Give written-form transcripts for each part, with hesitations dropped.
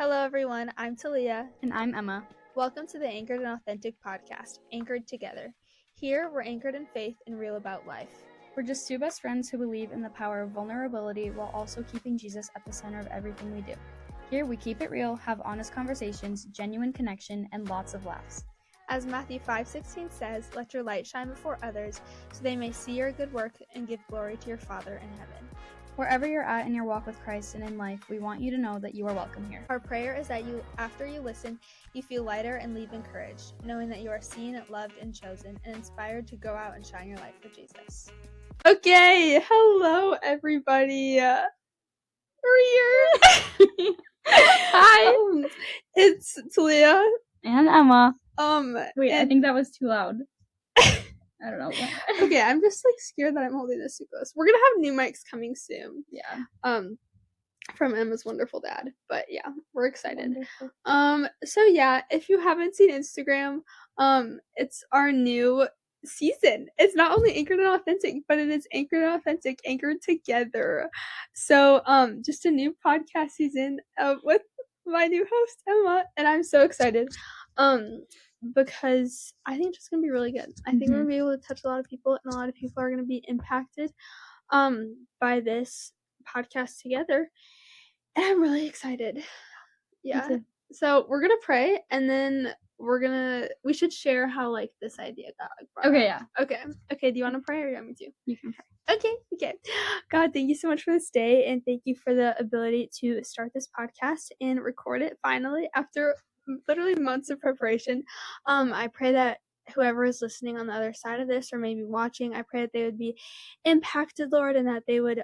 Hello everyone, I'm Taleeya. And I'm Emma. Welcome to the Anchored and Authentic podcast, Anchored Together. Here, we're anchored in faith and real about life. We're just two best friends who believe in the power of vulnerability while also keeping Jesus at the center of everything we do. Here, we keep it real, have honest conversations, genuine connection, and lots of laughs. As Matthew 5:16 says, let your light shine before others so they may see your good work and give glory to your Father in heaven. Wherever you're at in your walk with Christ and in life, we want you to know that you are welcome here. Our prayer is that after you listen, you feel lighter and leave encouraged, knowing that you are seen, loved, and chosen, and inspired to go out and shine your light for Jesus. Okay, hello everybody. We're here. Hi. It's Taleeya. And Emma. Wait, I think that was too loud. I don't know. Okay, I'm just scared that I'm holding this too close. We're gonna have new mics coming soon. Yeah. From Emma's wonderful dad. But yeah, we're excited. Wonderful. So yeah, if you haven't seen Instagram, it's our new season. It's not only Anchored and Authentic, but it is Anchored and Authentic, Anchored Together. So just a new podcast season with my new host Emma, and I'm so excited. Because I think it's just gonna be really good. I think we're gonna be able to touch a lot of people, and a lot of people are gonna be impacted by this podcast together. And I'm really excited. Yeah. So we're gonna pray, and then we should share how this idea got brought Okay, up. Yeah. Okay, do you want to pray or you want me to? You can pray. Okay. God, thank you so much for this day, and thank you for the ability to start this podcast and record it finally after literally months of preparation. I pray that whoever is listening on the other side of this or maybe watching, I pray that they would be impacted, Lord, and that they would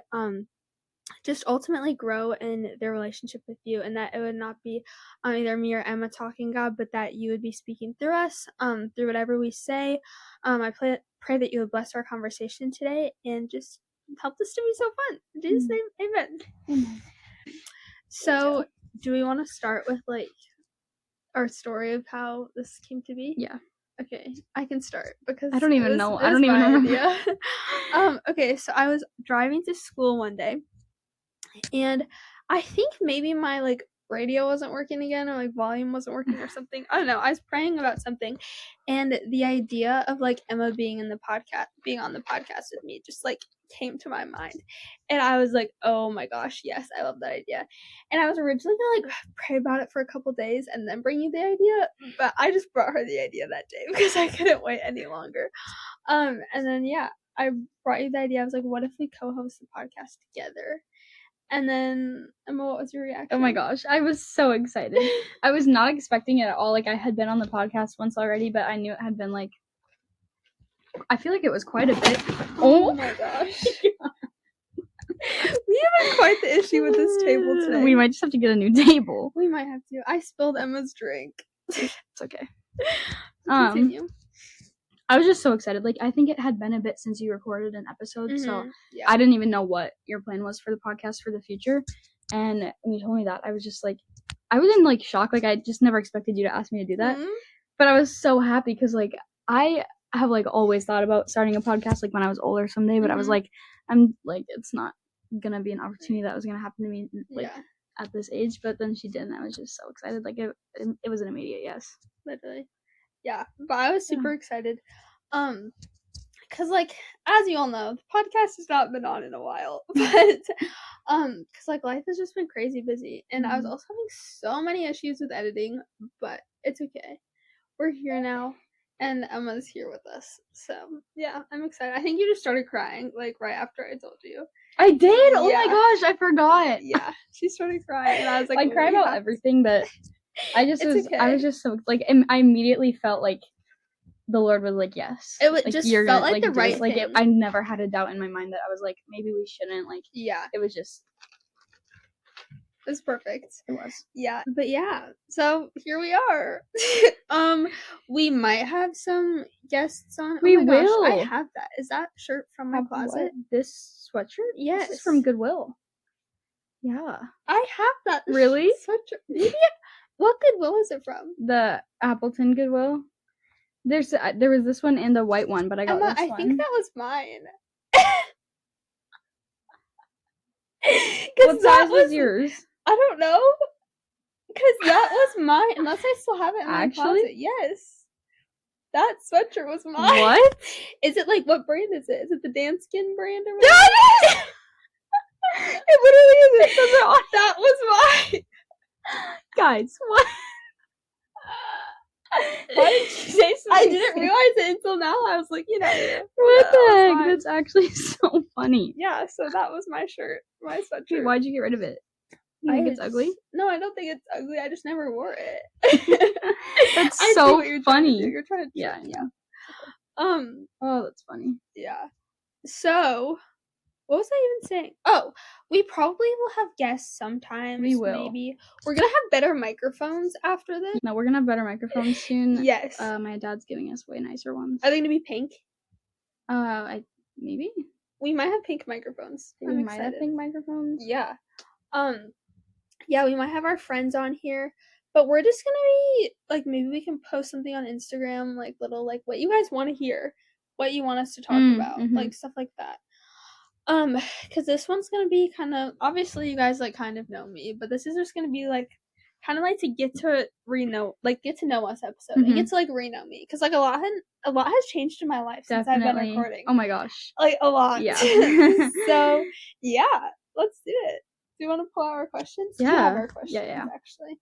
just ultimately grow in their relationship with you, and that it would not be either me or Emma talking, God, but that you would be speaking through us, through whatever we say. I pray that you would bless our conversation today and just help this to be so fun. In Jesus' name, amen. So, do we want to start with our story of how this came to be? Yeah. Okay, I can start because I don't even know. I don't even remember. Okay, so I was driving to school one day, and I think maybe my radio wasn't working again, or volume wasn't working or something. I don't know. I was praying about something, and the idea of Emma being on the podcast with me just came to my mind, and I was like, oh my gosh, yes, I love that idea. And I was originally gonna pray about it for a couple days and then bring you the idea, but I just brought her the idea that day because I couldn't wait any longer. And then yeah, I brought you the idea. I was like, what if we co-host the podcast together? And then, Emma, what was your reaction? Oh my gosh, I was so excited. I was not expecting it at all. I had been on the podcast once already, but I knew it had been I feel like it was quite a bit. Oh my gosh. We have quite the issue with this table today. We might just have to get a new table. We might have to. I spilled Emma's drink. It's okay. Continue. I was just so excited. I think it had been a bit since you recorded an episode, so yeah. I didn't even know what your plan was for the podcast for the future. And when you told me that, I was just I was in shock. I just never expected you to ask me to do that. But I was so happy because I have always thought about starting a podcast when I was older someday. But I was it's not gonna be an opportunity that was gonna happen to me at this age. But then she did, and I was just so excited. It was an immediate yes. Literally. Yeah, but I was super excited, because as you all know, the podcast has not been on in a while, but because life has just been crazy busy, and I was also having so many issues with editing, but it's okay. We're here now, and Emma's here with us, so yeah, I'm excited. I think you just started crying right after I told you. I did. Oh my gosh, I forgot. Yeah, she started crying, and I was I cry about everything, but. I was just so I immediately felt the Lord was yes. It just felt the right thing. I never had a doubt in my mind that I was maybe we shouldn't yeah. It was just. It was perfect. It was. Yeah, but yeah. So here we are. We might have some guests on. We will. Gosh, I have that. Is that shirt from my closet? What? This sweatshirt? Yes. This is from Goodwill. Yeah. I have that. Really? Sweatshirt. Maybe. What Goodwill is it from? The Appleton Goodwill. There was this one and the white one, but I got Emma, this one. I think that was mine. What size was yours? I don't know. Because That was mine, unless I still have it in my closet. Yes. That sweatshirt was mine. What? Is it like, what brand is it? Is it the Danskin brand or whatever? It literally is. It says it on. That was mine. Guys, what? Why did you say something? I didn't realize it until now. I was like, what the heck? That's actually so funny. Yeah, so that was my shirt, my sweatshirt. Wait, why'd you get rid of it? You think it's ugly? No, I don't think it's ugly. I just never wore it. That's so funny. You're trying to yeah. Oh, that's funny. Yeah. So, what was I even saying? Oh, we probably will have guests sometimes. We will. Maybe. We're gonna have better microphones after this. No, we're gonna have better microphones soon. Yes. My dad's giving us way nicer ones. Are they gonna be pink? Maybe. We might have pink microphones. We might have pink microphones. Yeah. Yeah, we might have our friends on here. But we're just gonna be, like, maybe we can post something on Instagram, like, little, like, what you guys want to hear. What you want us to talk about. Mm-hmm. Like, stuff like that. Because this one's gonna be kind of, obviously you guys, like, kind of know me, but this is just gonna be, like, kind of like to get to get to know us episode. And get to, like, re-know me. Because, like, a lot has changed in my life since I've been recording. Oh my gosh. Like, a lot. Yeah. So, yeah, let's do it. Do you want to pull out our questions? Yeah. We have our questions, yeah. actually.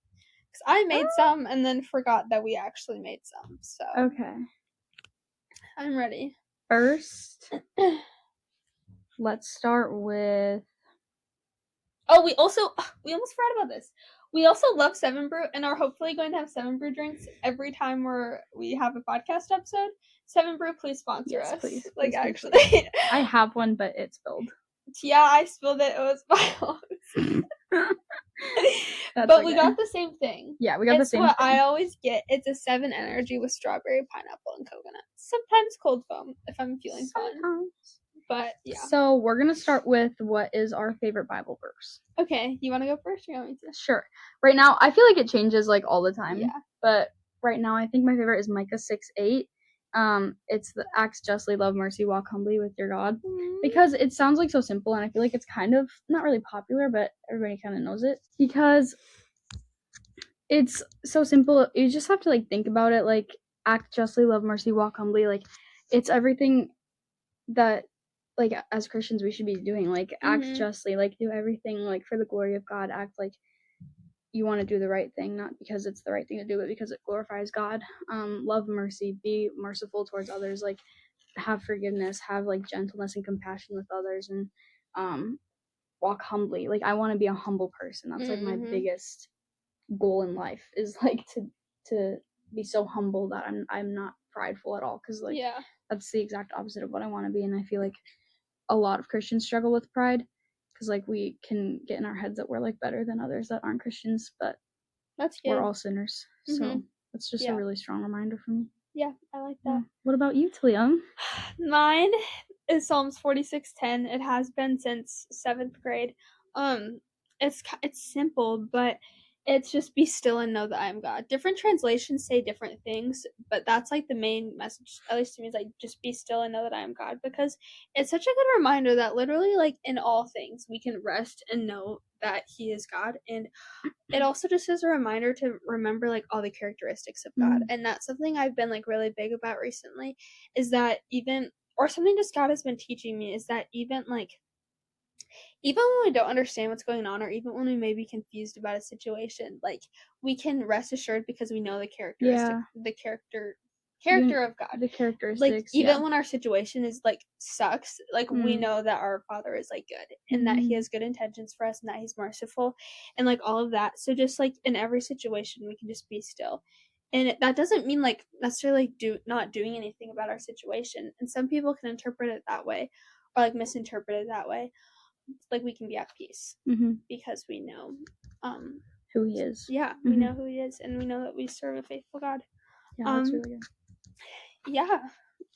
Because I made some and then forgot that we actually made some. So. Okay. I'm ready. First, let's start with... Oh, we almost forgot about this. We also love 7 Brew and are hopefully going to have 7 Brew drinks every time we have a podcast episode. 7 Brew, please sponsor us. Please. Like, please, actually. please. I have one, but it spilled. Yeah, I spilled it. It was my But okay. We got the same thing. Yeah, we got the same thing. It's what I always get. It's a 7 Energy with strawberry, pineapple, and coconut. Sometimes cold foam if I'm feeling fun. But yeah. So we're gonna start with what is our favorite Bible verse. Okay, you want to go first? Or you want me to? Sure. Right now, I feel like it changes like all the time. Yeah. But right now, I think my favorite is Micah 6:8. It's the acts justly, love mercy, walk humbly with your God. Because it sounds like so simple, and I feel like it's kind of not really popular, but everybody kind of knows it. Because it's so simple. You just have to like think about it. Like, act justly, love mercy, walk humbly. Like, it's everything that, like, as Christians we should be doing. Like, act justly, like, do everything like for the glory of God. Act like you want to do the right thing, not because it's the right thing to do, but because it glorifies God. Love mercy, be merciful towards others, like, have forgiveness, have like gentleness and compassion with others, and walk humbly. Like, I want to be a humble person. That's like my biggest goal in life, is like to be so humble that I'm not prideful at all, because like that's the exact opposite of what I want to be. And I feel like a lot of Christians struggle with pride, because like we can get in our heads that we're like better than others that aren't Christians, but that's good. We're all sinners. So that's just a really strong reminder for me. Yeah, I like that. What about you, Taleeya? Mine is Psalms 46:10. It has been since 7th grade. It's simple, but it's just be still and know that I am God. Different translations say different things, but that's like the main message, at least to me, is like just be still and know that I am God, because it's such a good reminder that literally, like, in all things we can rest and know that He is God. And it also just is a reminder to remember like all the characteristics of God. And that's something I've been like really big about recently, is that something just God has been teaching me, is that even when we don't understand what's going on, or even when we may be confused about a situation, like, we can rest assured because we know the characteristic, the character of God, the characteristics. Like, even when our situation is like sucks, like we know that our Father is like good, and that He has good intentions for us, and that He's merciful, and like all of that. So just like in every situation, we can just be still. And that doesn't mean like necessarily not doing anything about our situation. And some people can interpret it that way, or like misinterpret it that way. Like, we can be at peace because we know who He is. Yeah, we know who He is, and we know that we serve a faithful God. Yeah, that's really good. Yeah.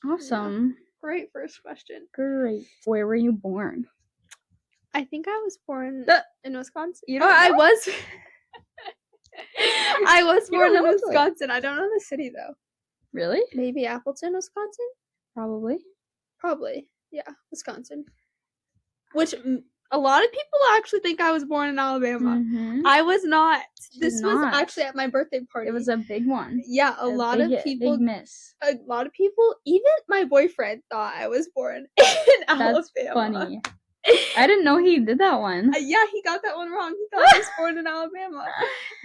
Awesome. Yeah. Great first question. Great. Where were you born? I think I was born in Wisconsin. I was. I was born in Wisconsin. I don't know the city though. Really? Maybe Appleton, Wisconsin? Probably. Yeah, Wisconsin. Which A lot of people actually think I was born in Alabama. Mm-hmm. I was not. She's this was not. actually at my birthday party. It was a big one. Yeah, a lot of people. Big miss. A lot of people, even my boyfriend, thought I was born in Alabama. That's funny. I didn't know he did that one. Yeah, he got that one wrong. He thought I was born in Alabama.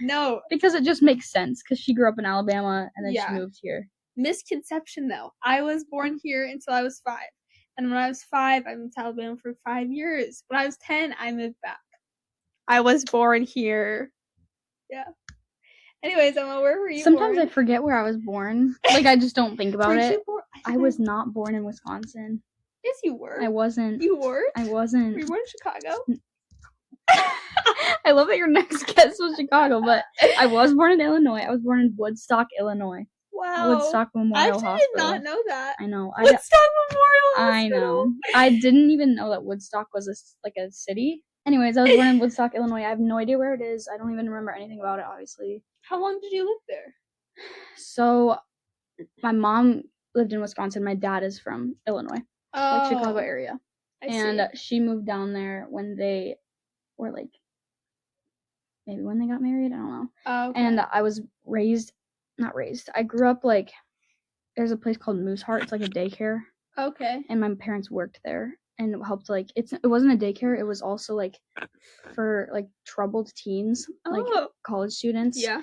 No. Because it just makes sense, because she grew up in Alabama, and then she moved here. Misconception, though. I was born here until I was 5. And when I was 5, I moved to Alabama for 5 years. When I was 10, I moved back. I was born here. Yeah. Anyways, Emma, where were you Sometimes born? I forget where I was born. Like, I just don't think about it. I was not. not born in Wisconsin. Yes, you were. I wasn't. You were? I wasn't. Were you born in Chicago? I love that your next guess was Chicago, but I was born in Illinois. I was born in Woodstock, Illinois. Wow. Woodstock Memorial Hospital. I did not know that. I know. Woodstock Memorial Hospital. I know. I didn't even know that Woodstock was a city. Anyways, I was born in Woodstock, Illinois. I have no idea where it is. I don't even remember anything about it, obviously. How long did you live there? So, my mom lived in Wisconsin. My dad is from Illinois, like Chicago area. And she moved down there when they were like, maybe when they got married. I don't know. Oh, okay. And I was I grew up like, there's a place called Mooseheart. It's like a daycare. Okay. And my parents worked there and helped like, it wasn't a daycare. It was also like for like troubled teens, like college students. Yeah.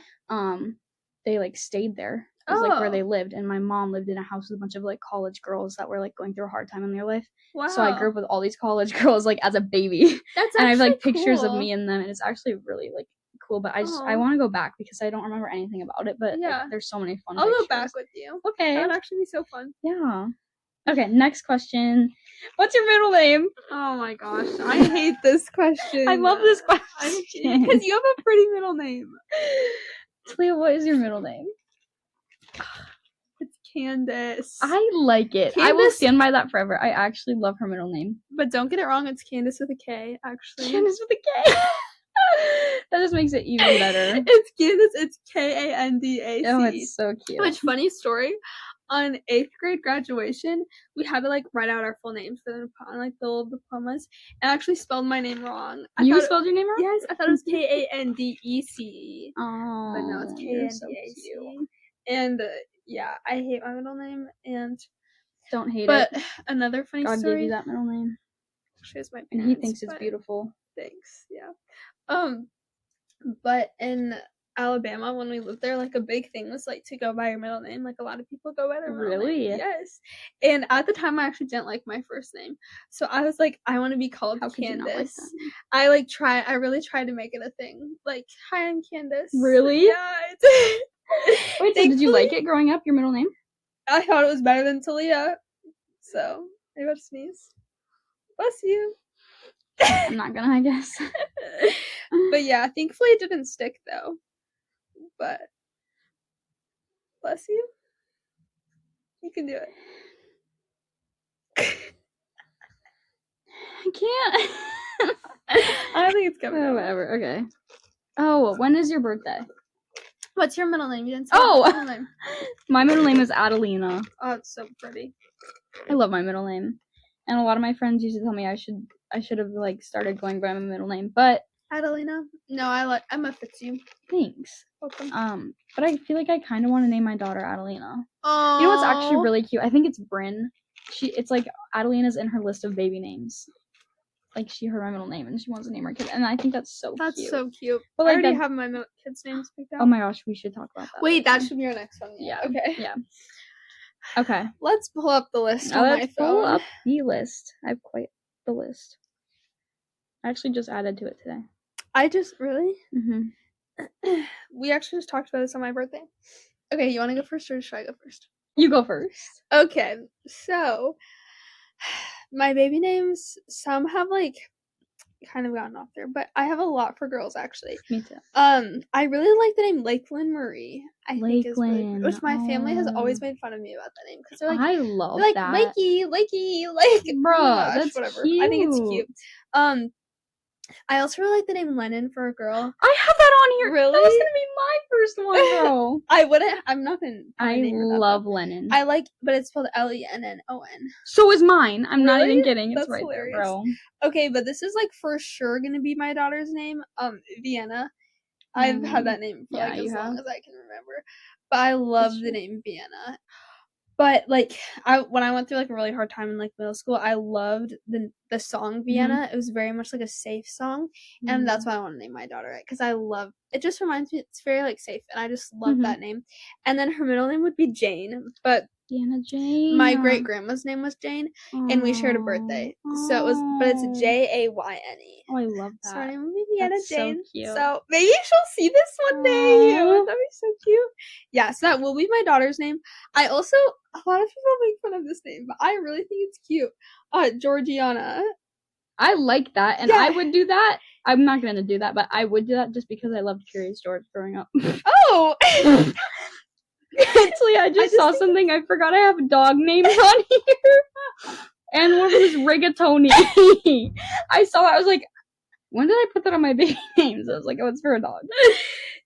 They like stayed there. It was like where they lived. And my mom lived in a house with a bunch of like college girls that were like going through a hard time in their life. Wow. So I grew up with all these college girls like as a baby. That's and I have like cool. pictures of me and them, and it's actually really like cool. But I want to go back because I don't remember anything about it. But like, there's so many fun. I'll pictures. go back with you. Okay. That would actually be so fun. Yeah. Okay. Next question. What's your middle name? Oh my gosh, I hate this question. I love this question because you have a pretty middle name. Taleeya, what is your middle name? It's Candace. I like it. I will stand by that forever. I actually love her middle name. But don't get it wrong, it's Candace with a K, actually. Candace with a K. That just makes it even better. It's Candace, it's Kandace. Oh, it's so cute. Which, funny story, on 8th grade graduation, we had to like write out our full names for on like the little diplomas, and I actually spelled my name wrong. You spelled your name wrong? Yes, I thought it was Kandec. Oh, but no, it's Kandace. And yeah, I hate my middle name, and don't hate it. But another funny story. God gave you that middle name. Shows my parents, and he thinks it's beautiful. Thanks. Yeah. But in Alabama, when we lived there, like a big thing was like to go by your middle name. Like a lot of people go by their middle name. Really? Yes. And at the time, I actually didn't like my first name, so I was like, I want to be called Candace. I really tried to make it a thing. Like, hi, I'm Candace. Really? Yeah. Wait, so did you like it growing up? Your middle name? I thought it was better than Taleeya. So I'm about to sneeze. Bless you. I'm not gonna, I guess. But yeah, thankfully it didn't stick though. But bless you. You can do it. I can't. I don't think it's coming. Oh, whatever. Okay. Oh, when is your birthday? What's your middle name? You didn't say your middle name. My middle name is Adelina. Oh, it's so pretty. I love my middle name. And a lot of my friends used to tell me I should have like started going by my middle name, but Adelina. No, Emma fits you. Thanks. Welcome. But I feel like I kind of want to name my daughter Adelina. Oh. You know what's actually really cute? I think it's Bryn. It's like Adelina's in her list of baby names. Like she heard my middle name and she wants to name her kid, and I think that's so cute. That's so cute. But like, I already have my kids' names picked out. Oh my gosh, we should talk about that. Wait, that should be our next one. Yeah. Okay. Yeah. Okay. Let's pull up the list on my phone. Let's pull up the list. I have quite the list. I actually just added to it today. Really? Mm-hmm. We actually just talked about this on my birthday. Okay, you want to go first or should I go first? You go first. Okay, so my baby names, some have like kind of gotten off there, but I have a lot for girls actually. Me too. I really like the name Lakeland Marie. I think is really, which my family has always made fun of me about that name because they're like, I love like that. Lakey, like, bro, gosh, that's whatever. cute. I think it's cute. I also really like the name Lennon for a girl. I have that on here. Really? That was gonna be my first one, bro. I wouldn't. I'm not gonna. I love Lennon. I like, but it's spelled Lennon. So is mine. I'm not Really? even kidding. It's That's right hilarious. there, bro. Okay, but this is like for sure gonna be my daughter's name. Vienna. I've had that name for like as long as I can remember. But I love the name Vienna. But like when I went through like a really hard time in like middle school, I loved the song Vienna. It was very much like a safe song, and that's why I want to name my daughter it, because I love it. Just reminds me it's very like safe, and I just love that name. And then her middle name would be Jane, but Vienna Jane. My great grandma's name was Jane, and we shared a birthday, so it was. But it's Jayne. Oh, I love that. So her name would be Vienna Jane. So cute. So maybe she'll see this one day. That'd be so cute. Yeah, so that will be my daughter's name. I also, a lot of people make fun of this name, but I really think it's cute. Georgiana. I like that, and I would do that. I'm not gonna do that, but I would do that just because I loved Curious George growing up. Oh. Actually, I just saw something. I forgot I have dog names on here. And one was Rigatoni. I saw it. I was like, when did I put that on my baby names? I was like, oh, it's for a dog.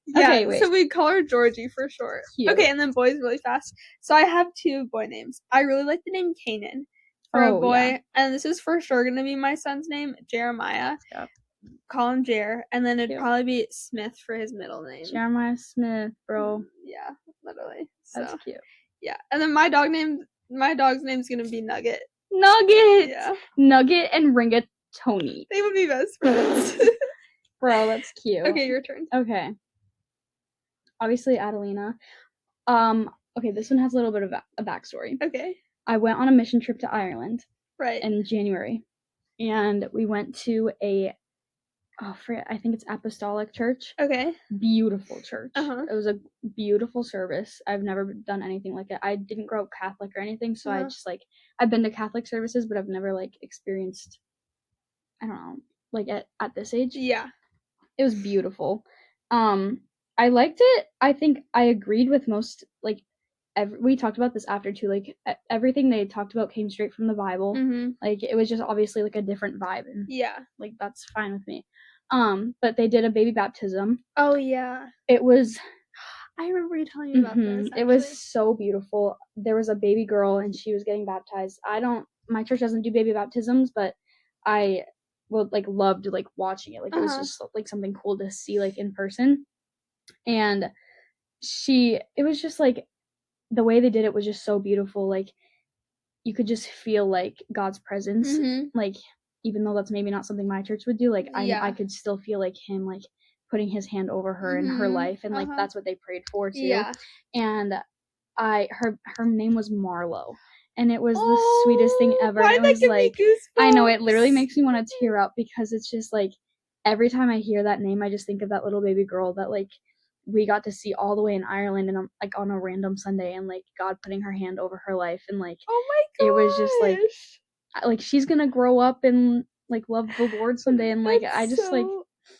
Yeah, okay, wait. So we call her Georgie for short. Cute. Okay, and then boys really fast. So I have 2 boy names. I really like the name Kanan for a boy. And this is for sure going to be my son's name, Jeremiah. Yep. Call him Jer, and then it'd probably be Smith for his middle name. Jeremiah Smith, bro. Yeah, literally. So, that's cute. Yeah, and then my dog's name's gonna be Nugget. Nugget. Yeah. Nugget and Rigatoni. They would be best friends. Bro, that's cute. Okay, your turn. Okay. Obviously, Adelina. Okay, this one has a little bit of a backstory. Okay. I went on a mission trip to Ireland. Right. In January, and we went to I think it's Apostolic Church. Okay. Beautiful church. Uh-huh. It was a beautiful service. I've never done anything like it. I didn't grow up Catholic or anything, so I just I've been to Catholic services, but I've never experienced, I don't know, at this age. Yeah. It was beautiful. I liked it. I think I agreed with most, we talked about this after too, everything they talked about came straight from the Bible. Mm-hmm. It was just obviously a different vibe, and yeah, that's fine with me. But they did a baby baptism. Oh yeah. It was, I remember you telling me about this. Actually. It was so beautiful. There was a baby girl and she was getting baptized. My church doesn't do baby baptisms, but I would loved watching it. It was just something cool to see in person. And it was just the way they did it was just so beautiful. You could just feel God's presence. Mm-hmm. Even though that's maybe not something my church would do, I could still feel him putting his hand over her in her life, and that's what they prayed for too. Yeah. And her name was Marlo, and it was the sweetest thing ever. Why did that give me goosebumps? I know, it literally makes me want to tear up, because it's just every time I hear that name, I just think of that little baby girl that we got to see all the way in Ireland, and on a random Sunday, and God putting her hand over her life, and oh my gosh. It was just she's gonna grow up and love the Lord someday, and I just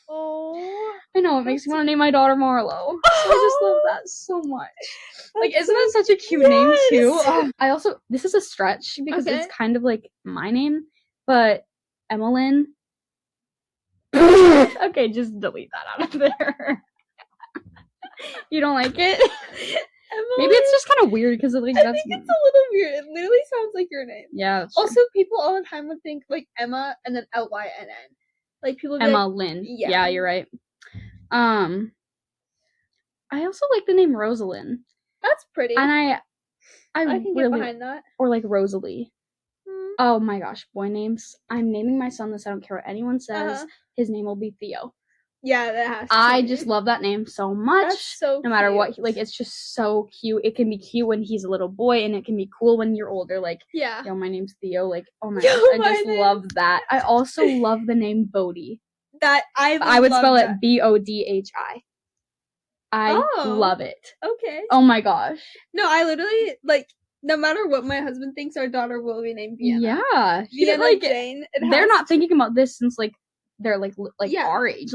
oh, I know, it makes me want to name my daughter Marlo. So I just love that so much. Isn't that such a cute name too? I also, this is a stretch because it's kind of my name, but Emmeline. Okay, just delete that out of there. You don't like it? Emmeline? Maybe it's just kind of weird because I think it's a little weird. It literally sounds like your name. Yeah. Also, people all the time would think Emma and then Lynn. People Emma Lynn. Yeah, you're right. I also like the name Rosalind. That's pretty. And I can get behind that. Or Rosalie. Oh my gosh, boy names. I'm naming my son this. I don't care what anyone says. His name will be Theo. Yeah, that has to I be. Just love that name so much. That's so no matter what, it's just so cute. It can be cute when he's a little boy, and it can be cool when you're older. Yeah. Yo, my name's Theo. Oh my gosh, I just love that. I also love the name Bodhi. That I would spell it Bodhi. I love it. Okay. Oh my gosh. No, I literally no matter what my husband thinks, our daughter will be named Vienna. Yeah. Vienna Jane. They're not thinking about this since they're our age.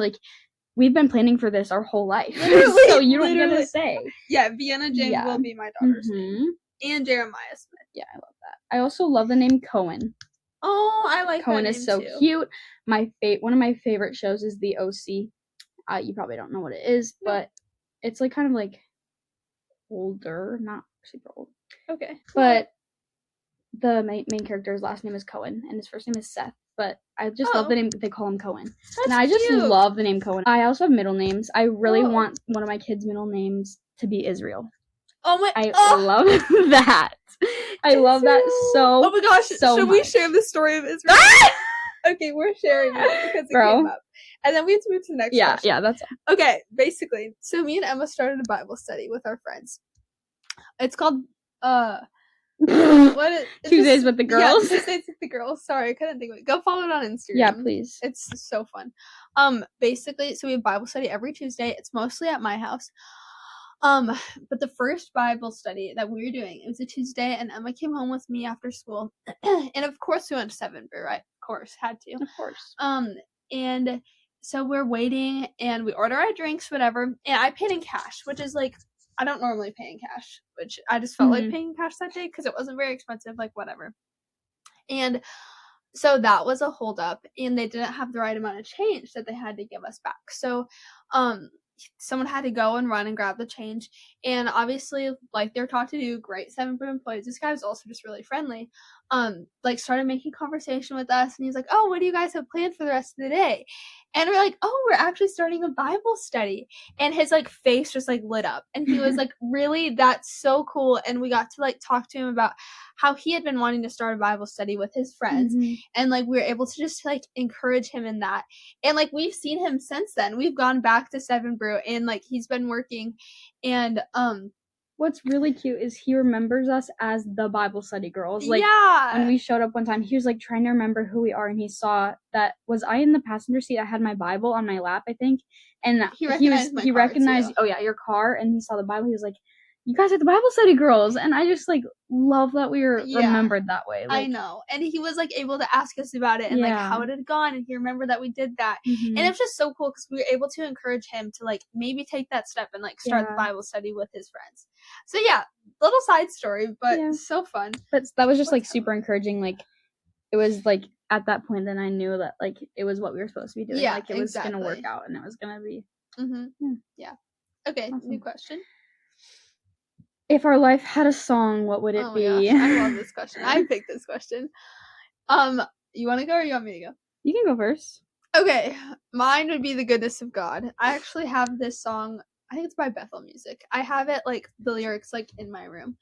We've been planning for this our whole life. Literally, so you don't get to say. Yeah, Vienna Jane will be my daughter's name. And Jeremiah Smith. Yeah, I love that. I also love the name Cohen. Oh, I like Cohen that is so too. Cute. One of my favorite shows is The OC. You probably don't know what it is, but it's kind of older, not super old. Okay. But the main character's last name is Cohen, and his first name is Seth. But I just love the name. They call him Cohen. That's I just cute. love the name Cohen. I also have middle names. I really want one of my kids' middle names to be Israel. I love that. I love that so. Oh my gosh! So should much. We share the story of Israel? Okay, we're sharing it because it came up, and then we have to move to the next. question. Yeah, that's all. Okay. Basically, so me and Emma started a Bible study with our friends. It's called what is Tuesdays with the Girls? Yeah, Tuesdays with the Girls. Sorry, I couldn't think of it. Go follow it on Instagram. Yeah, please. It's so fun. Basically, so we have Bible study every Tuesday. It's mostly at my house. But the first Bible study that we were doing, it was a Tuesday, and Emma came home with me after school, and of course we went to 7 Brew, right? Of course, had to. Of course. And so we're waiting, and we order our drinks, whatever, and I paid in cash, which is like, I don't normally pay in cash, which I just felt like paying in cash that day because it wasn't very expensive, like whatever. And so that was a holdup, and they didn't have the right amount of change that they had to give us back. So, someone had to go and run and grab the change, and obviously, like they're taught to do, great 7 Brew employees. This guy was also just really friendly. Like started making conversation with us, and he's like, "Oh, what do you guys have planned for the rest of the day?" And we're like, "Oh, we're actually starting a Bible study." And his like face just like lit up, and he was like, "Really? That's so cool." And we got to like talk to him about how he had been wanting to start a Bible study with his friends, and like we were able to just like encourage him in that. And like we've seen him since then. We've gone back to 7 Brew, and like he's been working. And what's really cute is he remembers us as the Bible study girls. Like, when we showed up one time, he was like trying to remember who we are, and he saw that was I in the passenger seat. I had my Bible on my lap, I think, and he recognized oh yeah, your car, and he saw the Bible. He was like, "You guys are the Bible study girls," and I just like love that we were remembered that way. Like, I know, and he was like able to ask us about it and like how it had gone, and he remembered that we did that, and it was just so cool because we were able to encourage him to like maybe take that step and like start the Bible study with his friends. So yeah, little side story, but so fun. But that was just like super encouraging. Like it was like at that point, then I knew that like it was what we were supposed to be doing. Like it was gonna work out, and it was gonna be. Yeah. Okay. Awesome. New question. If our life had a song, what would it be? Gosh, I love this question. I picked this question. You want to go or you want me to go? You can go first. Okay, mine would be The Goodness of God. I actually have this song. I think it's by Bethel Music. I have it like the lyrics like in my room.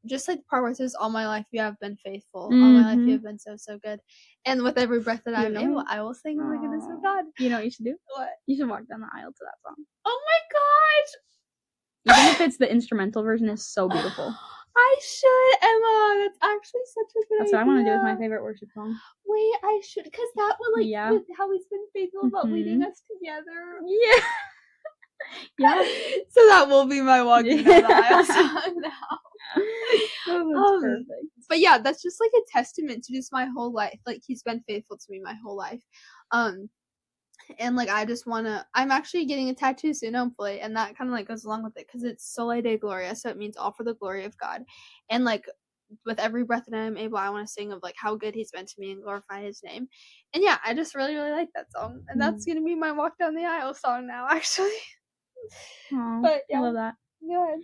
Just like the part where it says, "All my life you have been faithful. All my life you have been so good." And with every breath that I'm able, I will sing the goodness of God. You know what you should do? What? You should walk down the aisle to that song. Oh my gosh! Even if it's the instrumental version, is so beautiful. I should, Emma. That's actually such a good idea. That's what I want to do with my favorite worship song. Wait, I should, because that one, like, with how he's been faithful about leading us together. Yeah. So that will be my walking down the aisle song now. Oh, that's perfect. But yeah, that's just like a testament to just my whole life. Like, he's been faithful to me my whole life. And like I just wanna, I'm actually getting a tattoo soon, hopefully, and that kind of like goes along with it because it's Sole Deo Gloria, so it means all for the glory of God. And like with every breath that I'm able, I want to sing of like how good he's been to me and glorify his name. And yeah, I just really like that song, and that's gonna be my walk down the aisle song now, actually. But yeah, I love that. Go ahead.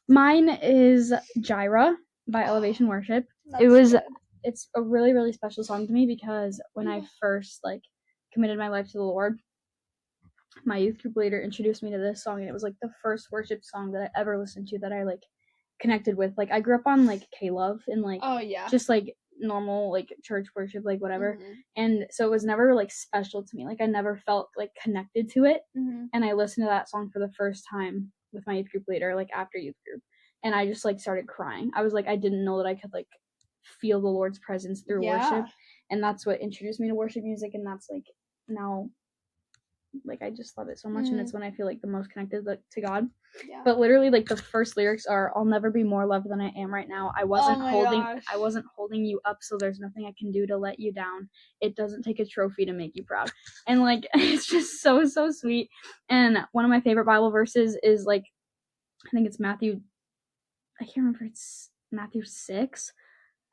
Mine is Jireh by Elevation Worship. It's a really special song to me because when I first like committed my life to the Lord, my youth group leader introduced me to this song, and it was like the first worship song that I ever listened to that I like connected with. Like I grew up on like K-Love and like just like normal like church worship, like whatever, and so it was never like special to me. Like I never felt like connected to it, and I listened to that song for the first time with my youth group leader, like after youth group, and I just like started crying. I was like, I didn't know that I could like feel the Lord's presence through worship, and that's what introduced me to worship music, and that's like now like I just love it so much, and it's when I feel like the most connected to God. But literally like the first lyrics are, "I'll never be more loved than I am right now. I wasn't holding you up, so there's nothing I can do to let you down. It doesn't take a trophy to make you proud." And like it's just so sweet. And one of my favorite Bible verses is like, I think it's Matthew, I can't remember, it's Matthew 6.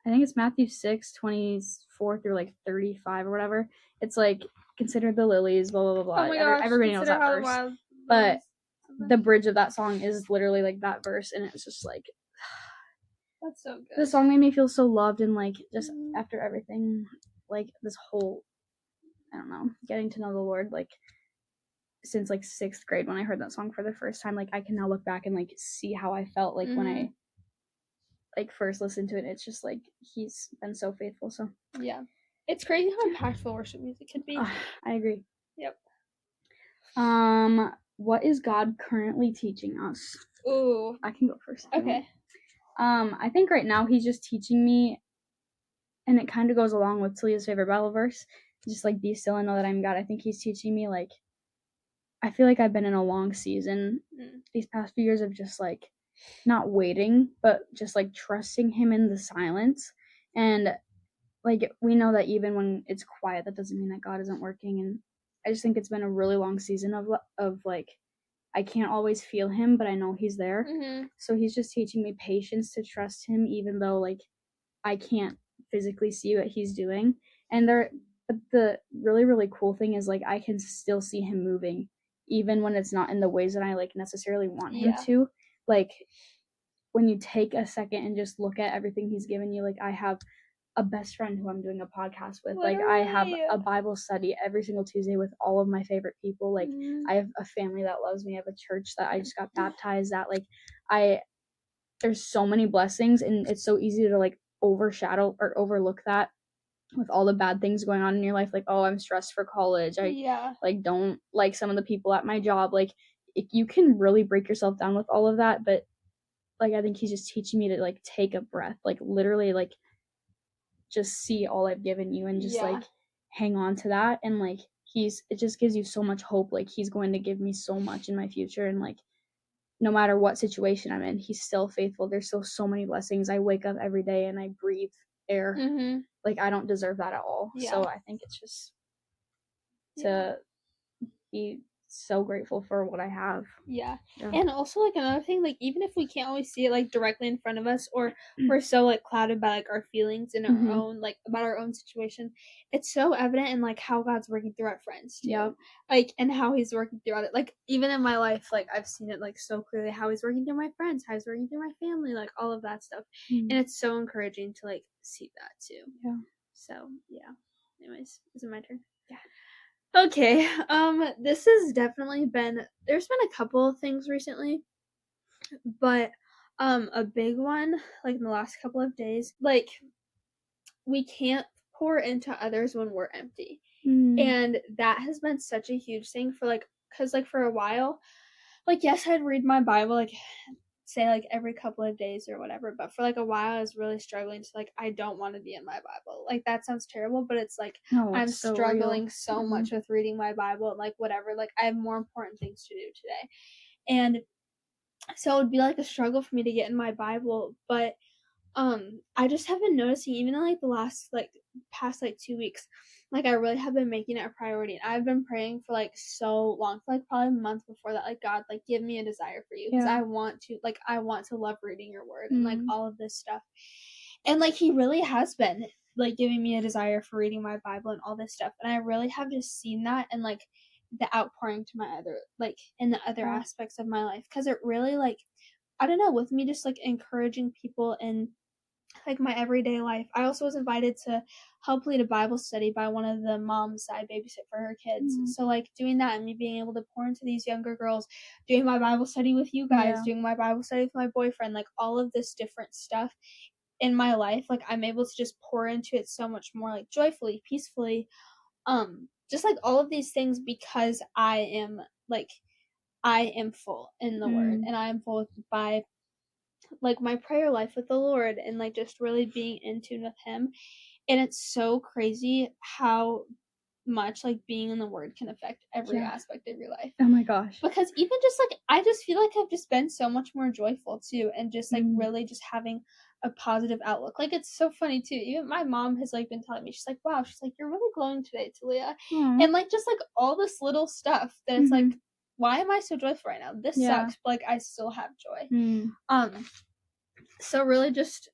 I think it's Matthew 6, 24 through like 35 or whatever. It's like, "Consider the lilies, blah, blah, blah, blah." Oh my gosh, everybody knows that verse. But the bridge of that song is literally like that verse, and it's just like that's so good. The song made me feel so loved, and like just after everything, like this whole, I don't know, getting to know the Lord, like since like 6th grade when I heard that song for the first time, like I can now look back and like see how I felt like when I like first listened to it. It's just like he's been so faithful. So yeah, it's crazy how impactful worship music could be. I agree. Yep. What is God currently teaching us? Ooh, I can go first. Okay. I think right now he's just teaching me, and it kind of goes along with Taleeya's favorite Bible verse, just like be still and know that I'm God. I think he's teaching me, like, I feel like I've been in a long season these past few years of just like not waiting, but just like trusting him in the silence. And like we know that even when it's quiet, that doesn't mean that God isn't working. And I just think it's been a really long season of like I can't always feel him, but I know he's there. So he's just teaching me patience to trust him, even though like I can't physically see what he's doing. And but the really, really cool thing is like I can still see him moving, even when it's not in the ways that I like necessarily want him to. Like when you take a second and just look at everything he's given you, like I have a best friend who I'm doing a podcast with. Literally. Like I have a Bible study every single Tuesday with all of my favorite people. Like I have a family that loves me. I have a church that I just got baptized at. Like there's so many blessings, and it's so easy to like overshadow or overlook that with all the bad things going on in your life. Like, oh, I'm stressed for college. I like don't like some of the people at my job. Like you can really break yourself down with all of that. But like I think he's just teaching me to like take a breath, like literally like just see all I've given you and just like hang on to that. And like it just gives you so much hope. Like he's going to give me so much in my future, and like no matter what situation I'm in, he's still faithful. There's still so many blessings. I wake up every day and I breathe air. Like I don't deserve that at all. So I think it's just to be so grateful for what I have. Yeah. And also like another thing, like even if we can't always see it like directly in front of us, or we're so like clouded by like our feelings and our own like about our own situation, it's so evident in like how God's working through our friends too. Like and how he's working throughout it. Like even in my life, like I've seen it like so clearly how he's working through my friends, how he's working through my family, like all of that stuff. And it's so encouraging to like see that too. Yeah. So anyways, is it my turn? Yeah. Okay, this has definitely there's been a couple of things recently, but, a big one, like, in the last couple of days, like, we can't pour into others when we're empty, and that has been such a huge thing for, like, cause, like, for a while, like, yes, I'd read my Bible, like, say, like, every couple of days or whatever, but for, like, a while, I was really struggling to, like, I don't want to be in my Bible. Like, that sounds terrible, but it's, like, I'm so struggling so much with reading my Bible and, like, whatever. Like, I have more important things to do today. And so it would be, like, a struggle for me to get in my Bible, but I just have been noticing, even in, like, the last, like, past, like, 2 weeks, like, I really have been making it a priority, and I've been praying for, like, so long, for, like, probably a month before that, like, God, like, give me a desire for you, because I want to love reading your word, and, like, all of this stuff, and, like, he really has been, like, giving me a desire for reading my Bible and all this stuff, and I really have just seen that, and, like, the outpouring to my other, like, in the other aspects of my life, because it really, like, I don't know, with me just, like, encouraging people in like my everyday life. I also was invited to help lead a Bible study by one of the moms that I babysit for her kids. So like doing that and me being able to pour into these younger girls, doing my Bible study with you guys, doing my Bible study with my boyfriend, like all of this different stuff in my life, like I'm able to just pour into it so much more like joyfully, peacefully, just like all of these things because I am full in the word, and I am full by like my prayer life with the Lord, and like just really being in tune with him. And it's so crazy how much like being in the word can affect every aspect of your life. Oh my gosh. Because even just like I just feel like I've just been so much more joyful too, and just like really just having a positive outlook. Like it's so funny too. Even my mom has like been telling me, she's like, wow, she's like, you're really glowing today, Taleeya. And like just like all this little stuff that it's like, why am I so joyful right now? This sucks, but like I still have joy. So really just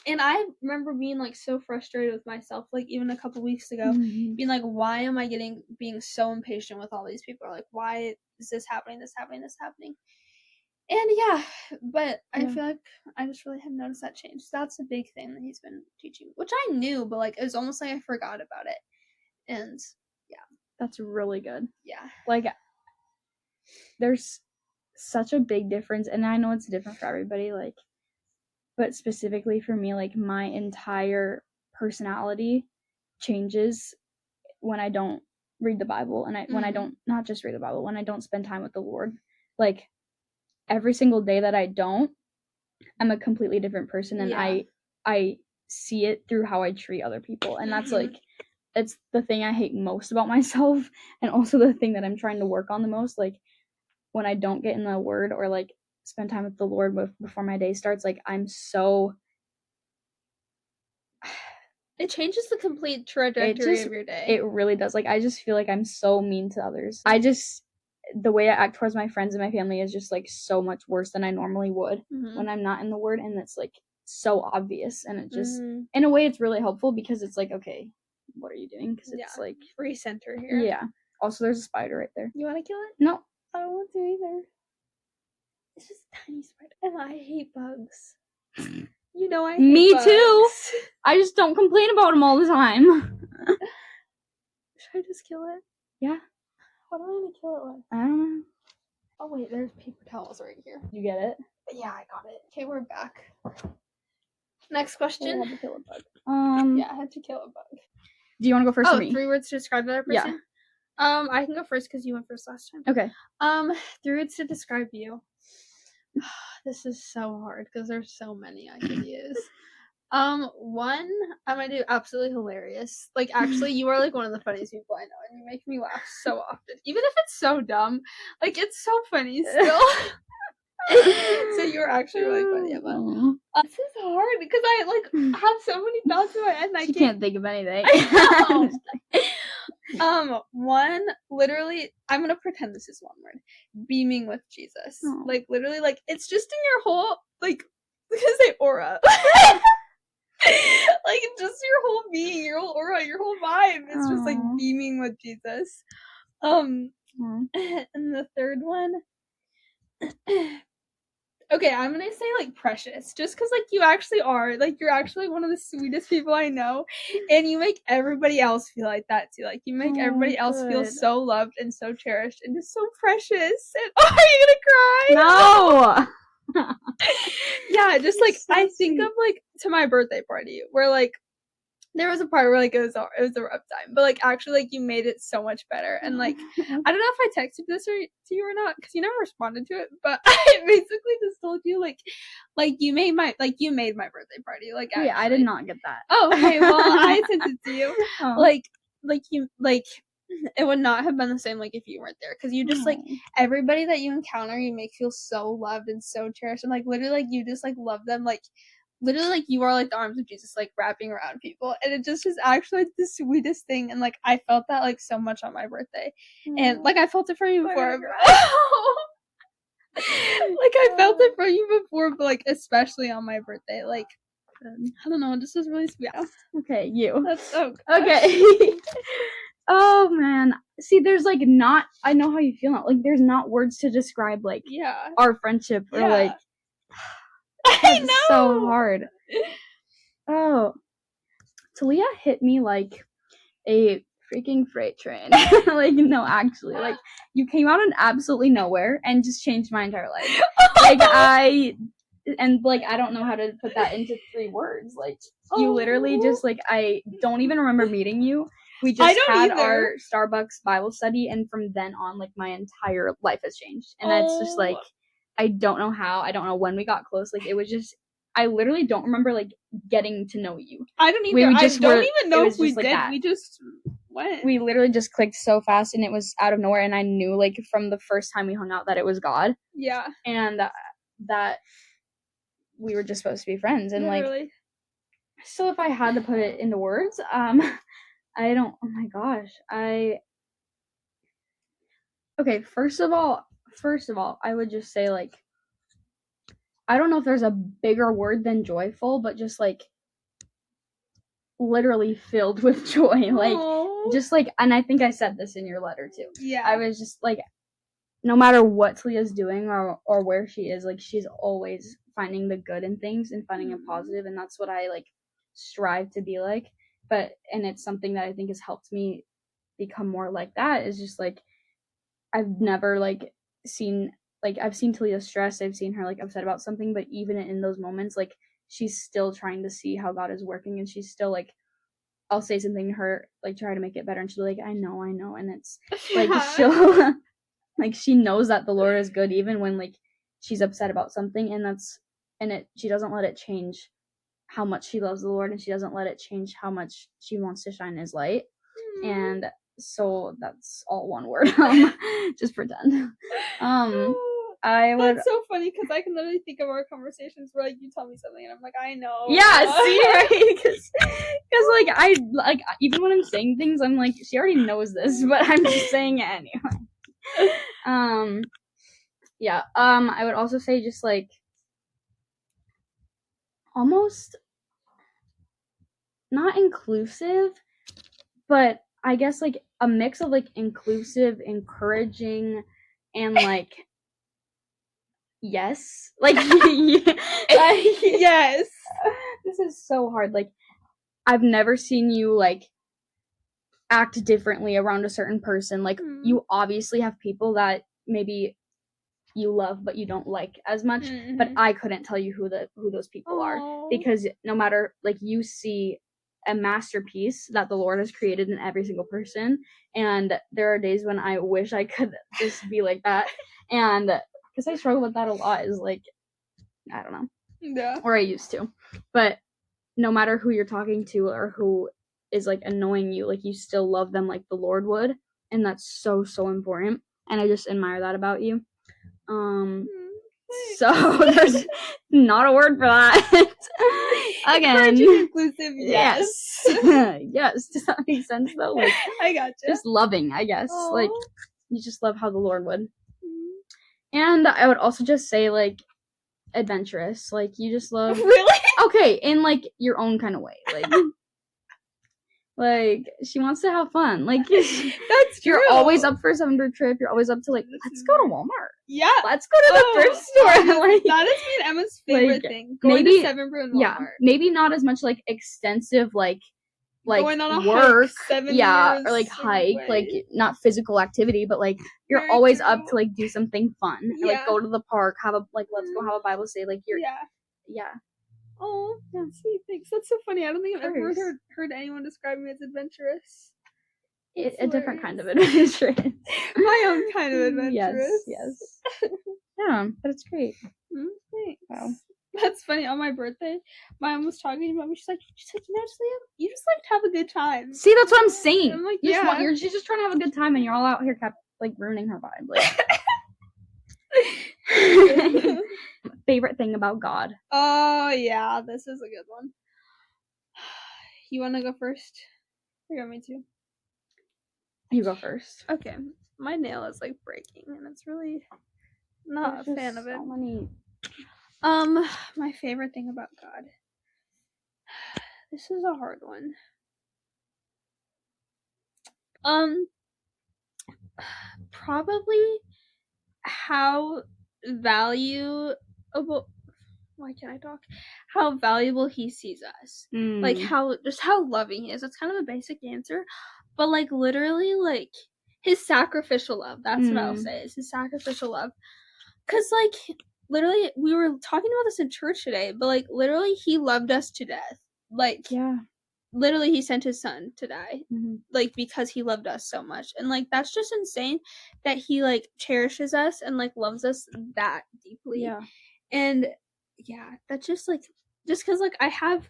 And I remember being like so frustrated with myself, like even a couple weeks ago, being like, why am I being so impatient with all these people? Like, why is this happening? And yeah, but I feel like I just really have noticed that change. So that's a big thing that he's been teaching, which I knew, but like it was almost like I forgot about it. And yeah, that's really good. Yeah, like there's such a big difference, and I know it's different for everybody, like, but specifically for me, like my entire personality changes when I don't read the Bible, and when I don't, not just read the Bible, when I don't spend time with the Lord. Like every single day that I don't, I'm a completely different person, and I see it through how I treat other people, and that's like, it's the thing I hate most about myself, and also the thing that I'm trying to work on the most. Like when I don't get in the Word or like spend time with the Lord before my day starts, like I'm so, it changes the complete trajectory of your day. It really does. Like I just feel like I'm so mean to others. The way I act towards my friends and my family is just like so much worse than I normally would when I'm not in the Word, and it's like so obvious, and it just in a way it's really helpful because it's like, okay, what are you doing? Because it's like recenter here. Yeah. Also, there's a spider right there. You want to kill it? No, I don't want to either. It's just a tiny spider, and I hate bugs. You know I hate Me bugs. too. I just don't complain about them all the time. Should I just kill it? Yeah. What do I need to kill it with? I don't know. Oh wait, there's paper towels right here. You get it? Yeah, I got it. Okay, we're back. Next question. I had to kill a bug. Yeah, I had to kill a bug. Do you want to go first or me? 3 words to describe the other person? Yeah. I can go first because you went first last time. Okay. 3 words to describe you. This is so hard because there's so many I could use. 1, I'm gonna do absolutely hilarious. Like, actually, you are like one of the funniest people I know, and you make me laugh so often, even if it's so dumb. Like, it's so funny still. So you're actually really funny, Emma. This is hard because I like have so many thoughts in my head, and I can't think of anything. I know. 1, literally, I'm gonna pretend this is one word. Beaming with Jesus. Aww. Like, literally, like, it's just in your whole, like, because say aura. Like, just your whole being, your whole aura, your whole vibe. It's just like beaming with Jesus. And the third one. Okay, I'm gonna say like precious, just because like you actually are, like you're actually one of the sweetest people I know, and you make everybody else feel like that too. Like you make everybody else feel so loved and so cherished and just so precious. And are you gonna cry? No. Yeah, just like so I think of like to my birthday party where like there was a part where like it was a rough time, but like actually like you made it so much better. And like I don't know if I texted this to you or not because you never responded to it, but I basically just told you like you made my birthday party. Like actually. Yeah, I did not get that. Oh, okay. Well, I sent it to you. Like you like it would not have been the same like if you weren't there, because you just like everybody that you encounter you make feel so loved and so cherished, and like literally like you just like love them, like literally like you are like the arms of Jesus like wrapping around people, and it just is actually like the sweetest thing. And like I felt that like so much on my birthday, and like I felt it for you before. Like I felt it for you before, but like especially on my birthday. Like I don't know, this is really sweet. Okay, you. That's so okay. Oh man, see, there's like not. I know how you feel now. Like there's not words to describe like our friendship or like. I know. So hard. Oh, Taleeya hit me like a freaking freight train. Like no, actually, like you came out of absolutely nowhere and just changed my entire life. Like I don't know how to put that into 3 words. Like you literally just like I don't even remember meeting you. We just had our Starbucks Bible study, and from then on, like my entire life has changed. And that's just like I don't know how. I don't know when we got close. Like it was just I literally don't remember like getting to know you. I don't either. I don't even know if we did. We just went. We literally just clicked so fast, and it was out of nowhere. And I knew like from the first time we hung out that it was God. Yeah. And that we were just supposed to be friends. And like, so if I had to put it into words, I don't. Oh my gosh, Okay, first of all, I would just say like, I don't know if there's a bigger word than joyful, but just like literally filled with joy. Like, Aww. just like, and I think I said this in your letter too. Yeah. I was just like, no matter what Taleeya's doing or where she is, like, she's always finding the good in things and finding a positive, and that's what I like strive to be like. And it's something that I think has helped me become more like that, is just like, I've never like seen, like, I've seen Taleeya stressed, I've seen her like upset about something, but even in those moments, like, she's still trying to see how God is working, and she's still like, I'll say something to her, like, try to make it better, and she'll be like, I know, and it's like, she'll like, she knows that the Lord is good even when like she's upset about something, and she doesn't let it change how much she loves the Lord, and she doesn't let it change how much she wants to shine His light. And so that's all one word. Just pretend. That's so funny because I can literally think of our conversations where like you tell me something and I'm like, I know. Yeah, see, right? Because like I like, even when I'm saying things, I'm like, she already knows this, but I'm just saying it anyway. Yeah. I would also say just like almost not inclusive, but I guess like a mix of like inclusive, encouraging, and like yes, like yes. This is so hard. Like, I've never seen you like act differently around a certain person. Like, you obviously have people that maybe you love but you don't like as much, but I couldn't tell you who those people are, because no matter, like, you see a masterpiece that the Lord has created in every single person, and there are days when I wish I could just be like that, and because I struggle with that a lot, is like, I don't know. Yeah. Or I used to. But no matter who you're talking to or who is like annoying you, like, you still love them like the Lord would, and that's so, so important, and I just admire that about you. So there's not a word for that. Again, inclusive, yes. Yes. Does that make sense though? Like, I gotcha. Just loving, I guess. Aww. Like, you just love how the Lord would. And I would also just say, like, adventurous. Like, you just love. Really? Okay, in like your own kind of way. Like, she wants to have fun. Like, that's true. You're always up for a summer trip. You're always up to like, let's go to Walmart. Yeah. Let's go to the thrift store. Like, that is me and Emma's favorite thing. Going to Seven Brew and Walmart. Yeah, maybe not as much like extensive like going on a work, hike, 7 yeah, years or like hike, away. like not physical activity, but like you're Very always true. up to like do something fun, Yeah. or, like go to the park, have a like let's go have a Bible study, like you're yeah. Oh, yeah. Sweet, thanks. That's so funny. I don't think I've ever heard anyone describe me as adventurous. A different kind of adventurous. My own kind of adventurous. Yes. Yeah, but it's great. Thanks. Wow. That's funny. On my birthday, my mom was talking about me. She's like, you just like to have a good time. See, that's what I'm saying. I'm like, she's just trying to have a good time, and you're all out here kept like ruining her vibe. Like. Favorite thing about God? Oh yeah, this is a good one. You want to go first? Or you want me to? You go first. Okay. My nail is like breaking, and it's really not a fan of it. So many. My favorite thing about God. This is a hard one. Probably how valuable. Why can't I talk? How valuable He sees us. Like how loving He is. It's kind of a basic answer, but like literally like His sacrificial love. That's what I'll say. Is His sacrificial love. 'Cause like literally we were talking about this in church today, but like literally He loved us to death. Like literally He sent His Son to die, like because He loved us so much, and like that's just insane that He like cherishes us and like loves us that deeply. And that's just like just because like I have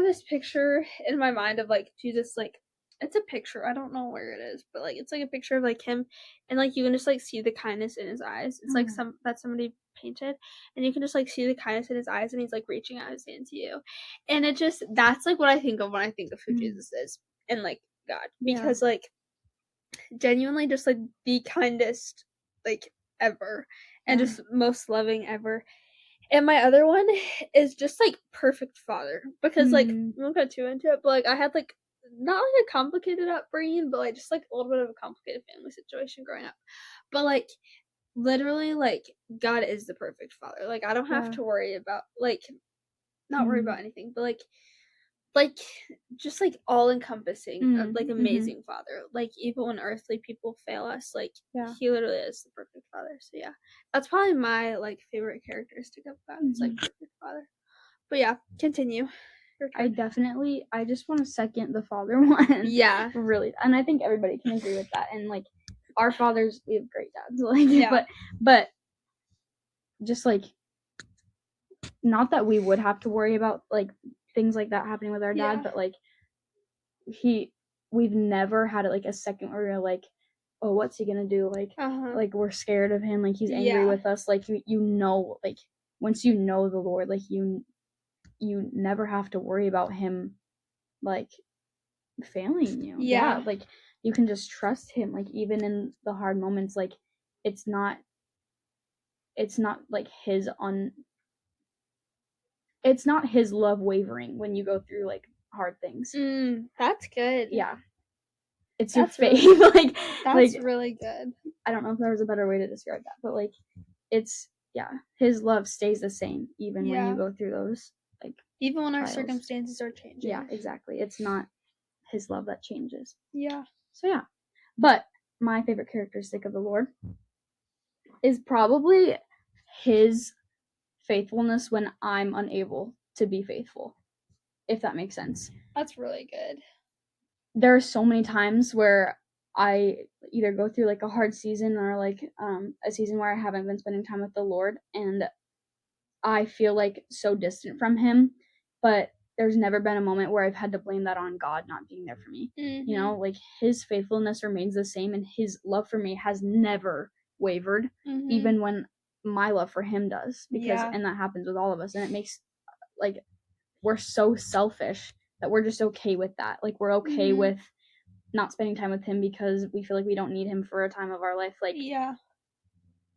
this picture in my mind of like Jesus, like it's a picture, I don't know where it is, but like it's like a picture of like Him, and like you can just like see the kindness in His eyes. It's like that somebody painted, and you can just like see the kindness in His eyes, and He's like reaching out His hand to you, and it just that's like what I think of when I think of who Jesus is and like God, because like genuinely just like the kindest like ever, and just most loving ever. And my other one is just, like, perfect father. Because, like, I won't go too into it, but, like, I had, like, not, like, a complicated upbringing, but, like, just, like, a little bit of a complicated family situation growing up. But, like, literally, like, God is the perfect father. Like, I don't have to worry about, like, not worry about anything, but, like, just, like, all-encompassing, like, amazing father. Like, even when earthly people fail us, like, he literally is the perfect father. So, yeah. That's probably my, like, favorite characteristic of God. It's, like, perfect father. But, yeah, continue. I just want to second the father one. Yeah. Really. And I think everybody can agree with that. And, like, our fathers, we have great dads. Like, but just, like, not that we would have to worry about, like, things like that happening with our dad, but, like, we've never had, like, a second where we're like, oh, what's he gonna do? Like, like, we're scared of him, like, he's angry with us. Like, you know, like, once you know the Lord, like, you never have to worry about him, like, failing you. Yeah, like, you can just trust him, like, even in the hard moments. Like, it's not like it's not his love wavering when you go through, like, hard things. That's good. Yeah. It's your faith. Really, that's really good. I don't know if there was a better way to describe that, but, like, it's, his love stays the same even when you go through those, like, even when trials. Our circumstances are changing. Yeah, exactly. It's not his love that changes. Yeah. So, yeah. But my favorite characteristic of the Lord is probably his faithfulness when I'm unable to be faithful, if that makes sense. That's really good. There are so many times where I either go through, like, a hard season or, like, a season where I haven't been spending time with the Lord, and I feel, like, so distant from him, but there's never been a moment where I've had to blame that on God not being there for me. You know, like, his faithfulness remains the same, and his love for me has never wavered, even when my love for him does, because and that happens with all of us, and it makes, like, we're so selfish that we're just okay with that. Like, we're okay with not spending time with him because we feel like we don't need him for a time of our life. Like,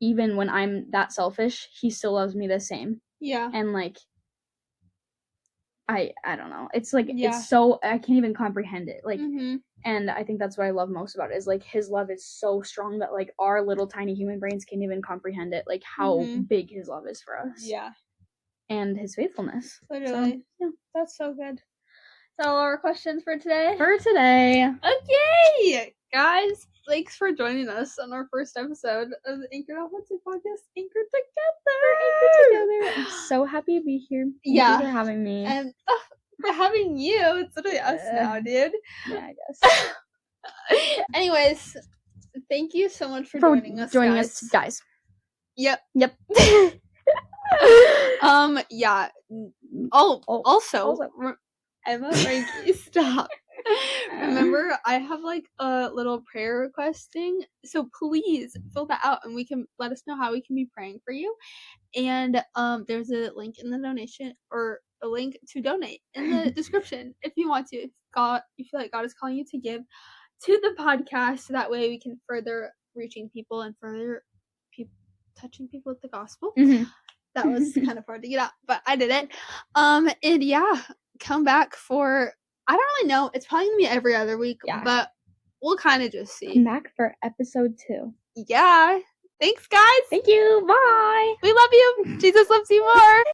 even when I'm that selfish, he still loves me the same. Yeah. And, like, I don't know. It's, like, it's so, I can't even comprehend it. Like, and I think that's what I love most about it, is, like, his love is so strong that, like, our little tiny human brains can't even comprehend it, like, how big his love is for us. Yeah. And his faithfulness. Literally. So, yeah. That's so good. Is that all our questions for today? Okay! Guys, thanks for joining us on our first episode of the Anchored Offensive Podcast, Anchored Together! I'm so happy to be here. Thank you for having me. And for having you. It's literally us now, dude. Yeah, I guess. Anyways, thank you so much for joining us, guys. Yep. Yeah. Also, Emma, Frankie, stop. Remember, I have, like, a little prayer request thing, so please fill that out, and we can let us know how we can be praying for you. And there's a link in the donation, or a link to donate in the description if you want to. If you feel like God is calling you to give to the podcast, so that way we can further reaching people and further touching people with the gospel. That was kind of hard to get out, but I did it. And yeah, come back for, I don't really know, it's probably gonna be every other week, but we'll kind of just see. Come back for episode 2. Yeah. Thanks, guys. Thank you. Bye. We love you. Jesus loves you more.